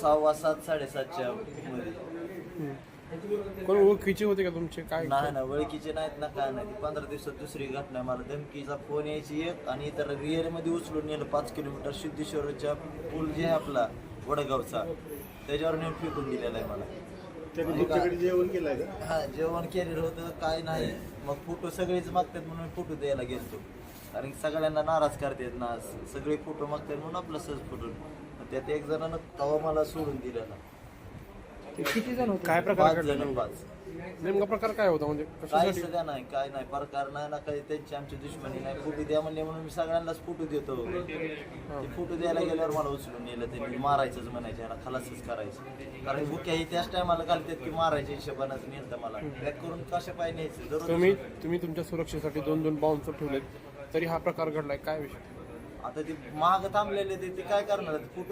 7:15 7:30च्या मध्ये. कोण ओळखीचे होते का तुमचे काय? नाही ना, ओळखीचे नाहीत ना, काय नाही. 15 दिवसात दुसरी घटना आहे. मला धमकीचा फोन यायची एक, आणि इतर रिअलमध्ये उचलून नेलं 5 किलोमीटर सिद्धेश्वरच्या पूल जे आहे आपला वडगावचा, त्याच्यावर नेऊन फेकून दिलेला आहे मला. जेवण केलंय का? हा, जेवण केलेलं होतं, काय नाही. मग फोटो सगळेच मागतात म्हणून फोटो द्यायला गेलतो, कारण की सगळ्यांना नाराज करतात ना, सगळे फोटो मागतात म्हणून आपला सहज फोटो. त्यात एक जणांना तवा मला सोडून दिलेला. किती जण होते? काय प्रकार 5 घडला? जण 5. नेमका प्रकार काय होता म्हणजे काय कशासाठी? सध्या नाही, काय नाही प्रकार नाही ना, काही त्यांची आमची दुश्मनी नाही. फोटो द्या म्हणले म्हणून मी सगळ्यांनाच फोटो देतो. ते फोटो द्यायला गेल्यावर मला उचलून नेलं, त्यांनी मारायचंच म्हणायचे, याला खलासच करायचं. कारण बुक्या ही त्याच टायमाला घालतात की मारायच्या हिशोबानंच नेलं मला. पॅक करून कशा पाय न्यायचं दररोज. तुम्ही तुमच्या सुरक्षेसाठी 2 बाउन्सर ठेवलेत, तरी हा प्रकार घडलाय, काय विषय? आता ते महाग थांबलेले ते काय करणार, फोटो